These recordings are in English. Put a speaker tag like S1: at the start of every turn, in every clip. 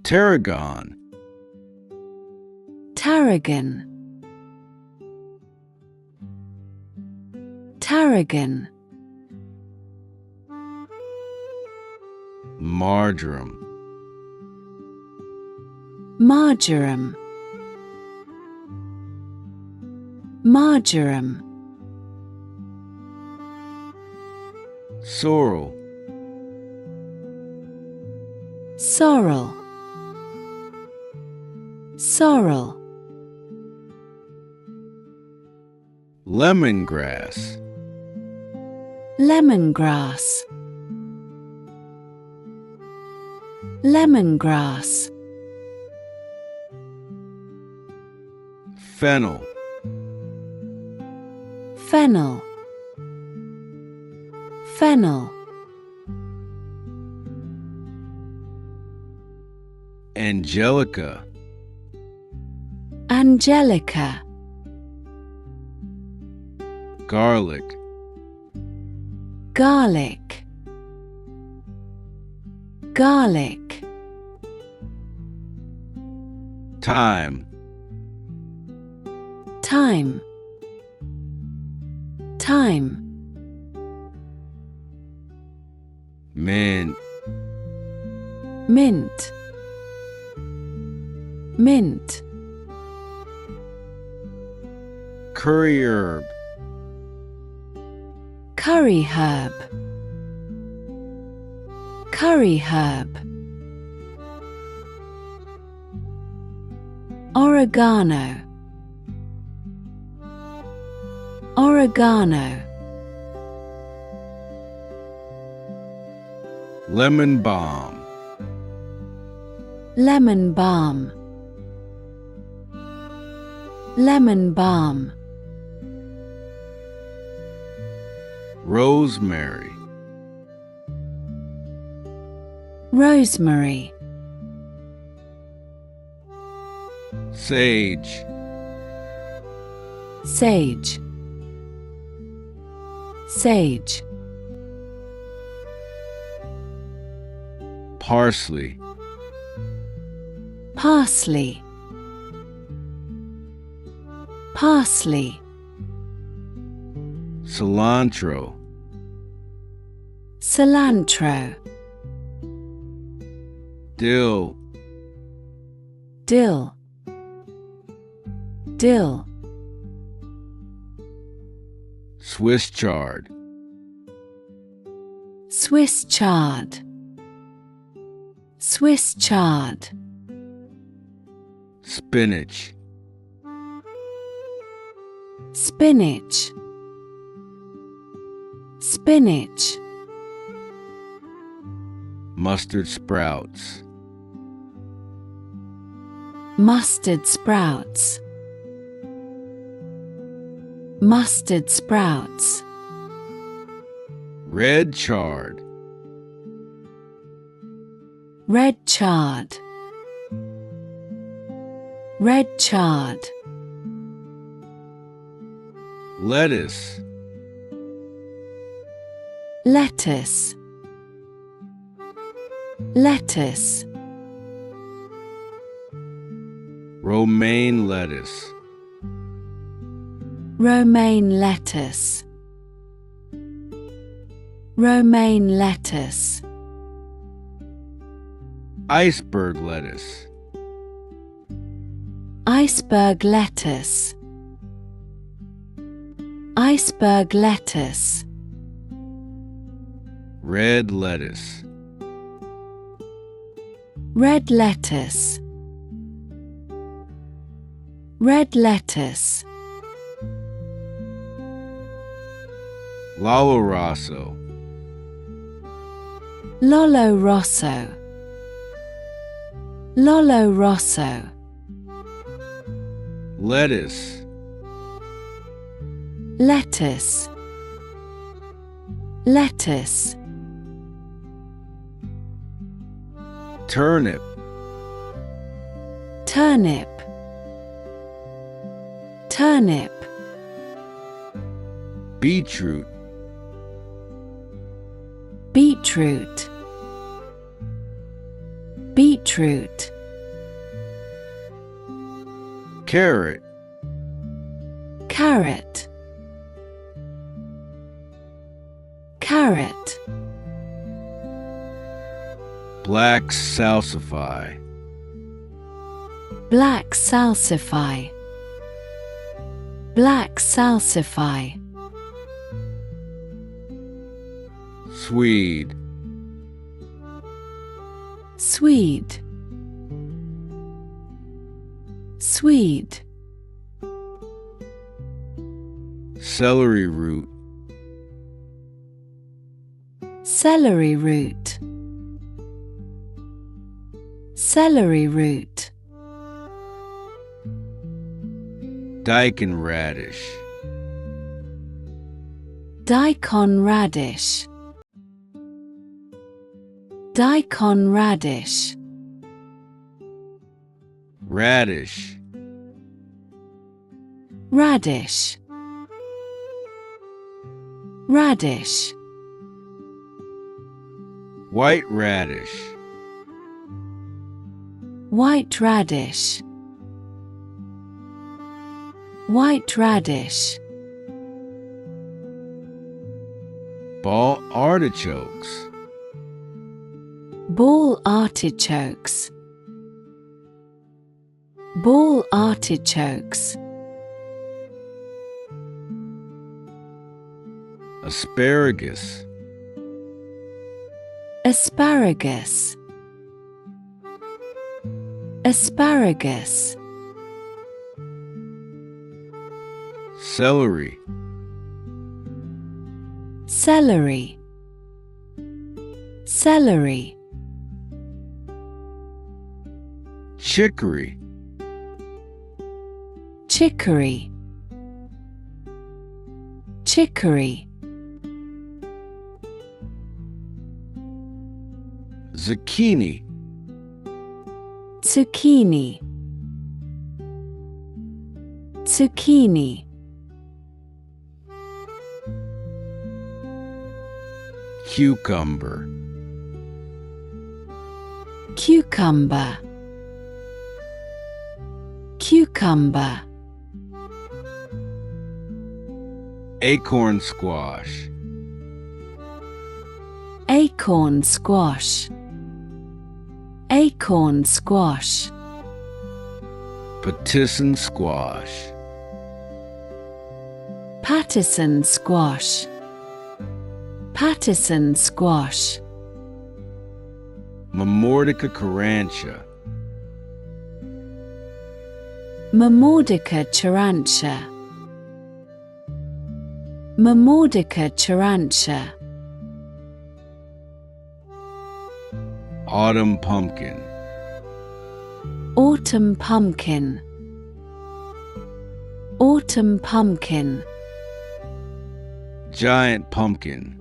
S1: Tarragon.
S2: Tarragon. Tarragon.
S1: Marjoram.
S2: Marjoram. Marjoram.
S1: Sorrel.
S2: Sorrel. Sorrel.
S1: Lemongrass.
S2: Lemongrass. Lemongrass.
S1: Fennel.
S2: Fennel. Fennel.
S1: Angelica.
S2: Angelica.
S1: Garlic.
S2: Garlic. Garlic.
S1: Thyme.
S2: Thyme. Thyme.
S1: Mint.
S2: Mint. Mint.
S1: Curry herb.
S2: Curry herb. Curry herb. Oregano. Oregano.
S1: Lemon balm.
S2: Lemon balm. Lemon balm.
S1: Rosemary.
S2: Rosemary.
S1: Sage.
S2: Sage. Sage.
S1: Parsley.
S2: Parsley. Parsley.
S1: Cilantro.
S2: Cilantro.
S1: Dill.
S2: Dill. Dill.
S1: Swiss chard.
S2: Swiss chard. Swiss chard.
S1: Spinach.
S2: Spinach. Spinach.
S1: Mustard sprouts.
S2: Mustard sprouts. Mustard sprouts.
S1: Red chard.
S2: Red chard. Red chard.
S1: Lettuce.
S2: Lettuce. Lettuce.
S1: Romaine lettuce.
S2: Romaine lettuce. Romaine lettuce.
S1: Iceberg lettuce.
S2: Iceberg lettuce. Iceberg lettuce.
S1: Red lettuce.
S2: Red lettuce. Red lettuce.
S1: Lollo Rosso.
S2: Lollo Rosso. Lollo Rosso.
S1: Lettuce.
S2: Lettuce. Lettuce.
S1: Turnip.
S2: Turnip. Turnip.
S1: Beetroot.
S2: Beetroot. Beetroot.
S1: Carrot.
S2: Carrot. Carrot.
S1: Black salsify.
S2: Black salsify. Black salsify.
S1: Swede.
S2: Swede. Swede.
S1: Celery root.
S2: Celery root. Celery root.
S1: Daikon radish.
S2: Daikon radish. Daikon radish.
S1: Radish.
S2: Radish. Radish.
S1: White radish.
S2: White radish. White radish.
S1: Ball artichokes.
S2: Ball artichokes. Ball artichokes.
S1: Asparagus.
S2: Asparagus. Asparagus.
S1: Celery.
S2: Celery. Celery.
S1: Chicory.
S2: Chicory. Chicory.
S1: Zucchini.
S2: Zucchini. Zucchini.
S1: Cucumber.
S2: Cucumber. Cucumber.
S1: Acorn squash.
S2: Acorn squash. Acorn squash.
S1: Patisson squash.
S2: Pattison squash. Pattison squash.
S1: Mamordica carrantia.
S2: Mamordica charantia. Mamordica charantia.
S1: Autumn pumpkin.
S2: Autumn pumpkin. Autumn pumpkin.
S1: Giant pumpkin.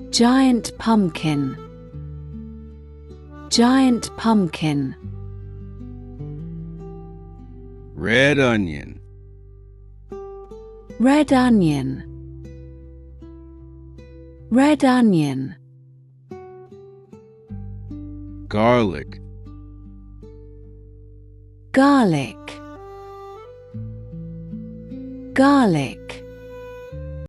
S2: Giant pumpkin. Giant pumpkin.
S1: Red onion.
S2: Red onion. Red onion.
S1: Garlic.
S2: Garlic. Garlic.